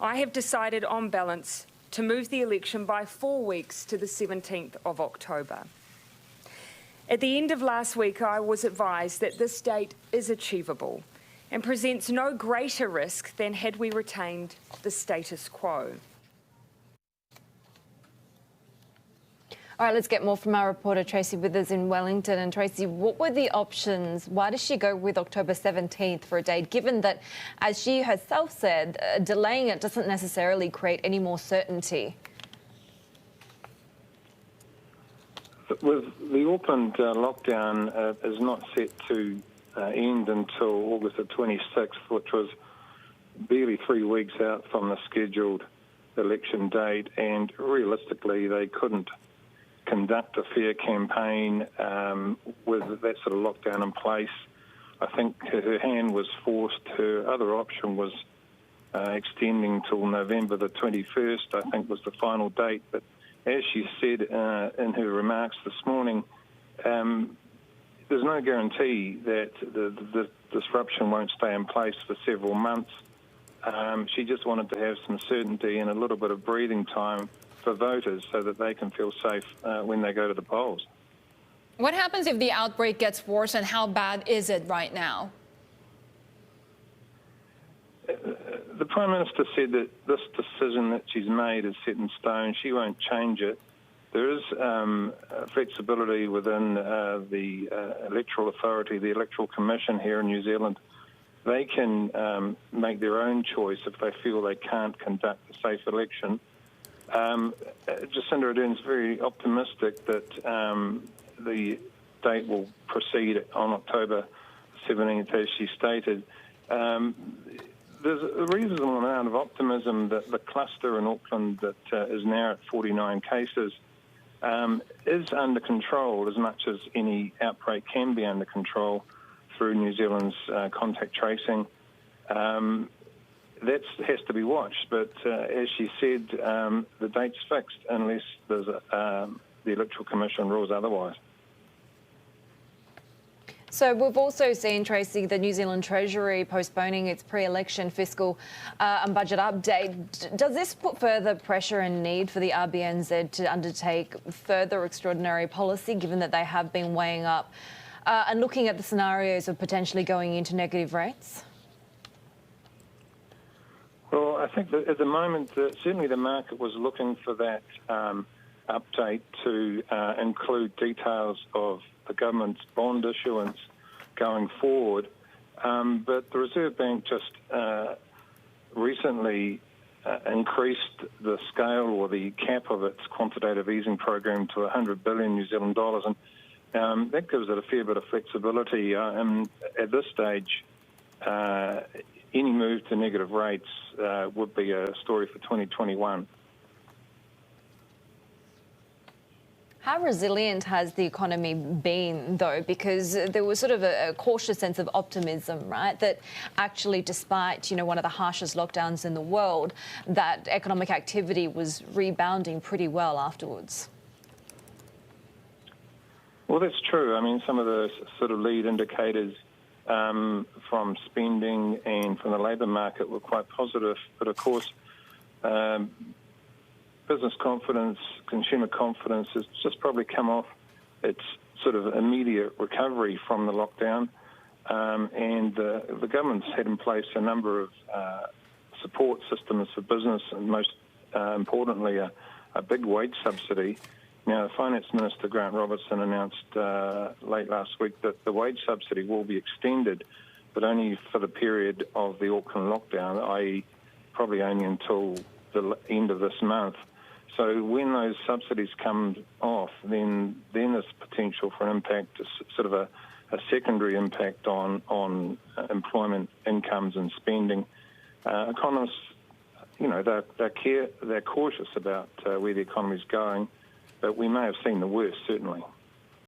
I have decided on balance to move the election by 4 weeks to the 17th of October. At the end of last week, I was advised that this date is achievable and presents no greater risk than had we retained the status quo. All right, let's get more from our reporter Tracy with us in Wellington. And Tracy, what were the options? Why does she go with October 17th for a date, given that, as she herself said, delaying it doesn't necessarily create any more certainty? With the Auckland lockdown is not set to end until August the 26th, which was barely 3 weeks out from the scheduled election date, and realistically they couldn't conduct a fair campaign with that sort of lockdown in place. I think her hand was forced. Her other option was extending till November the 21st, I think was the final date. But as she said in her remarks this morning, there's no guarantee that the disruption won't stay in place for several months. She just wanted to have some certainty and a little bit of breathing time for voters so that they can feel safe when they go to the polls. What happens if the outbreak gets worse, and how bad is it right now? The Prime Minister said that this decision that she's made is set in stone. She won't change it. There is flexibility within the Electoral Authority, the Electoral Commission here in New Zealand. They can make their own choice if they feel they can't conduct a safe election. Jacinda Ardern is very optimistic that the date will proceed on October 17th, as she stated. There's a reasonable amount of optimism that the cluster in Auckland that is now at 49 cases is under control, as much as any outbreak can be under control through New Zealand's contact tracing. That has to be watched, but as she said, the date's fixed unless there's the Electoral Commission rules otherwise. So we've also seen, Tracy, the New Zealand Treasury postponing its pre-election fiscal and budget update. Does this put further pressure and need for the RBNZ to undertake further extraordinary policy, given that they have been weighing up and looking at the scenarios of potentially going into negative rates? Well, I think that at the moment, certainly the market was looking for that update to include details of the government's bond issuance going forward. But the Reserve Bank just recently increased the scale or the cap of its quantitative easing program to 100 billion New Zealand dollars, and that gives it a fair bit of flexibility. And at this stage, any move to negative rates would be a story for 2021. How resilient has the economy been, though? Because there was sort of a cautious sense of optimism, right? That actually, despite, one of the harshest lockdowns in the world, that economic activity was rebounding pretty well afterwards. Well, that's true. I mean, some of the sort of lead indicators from spending and from the labour market were quite positive. But of course, business confidence, consumer confidence has just probably come off its sort of immediate recovery from the lockdown. And the government's had in place a number of support systems for business, and most importantly, a big wage subsidy. Now, the Finance Minister, Grant Robertson, announced late last week that the wage subsidy will be extended, but only for the period of the Auckland lockdown, i.e. probably only until the end of this month. So when those subsidies come off, then there's potential for an impact, sort of a secondary impact on employment, incomes and spending. Economists, they're cautious about where the economy's going, but we may have seen the worst, certainly.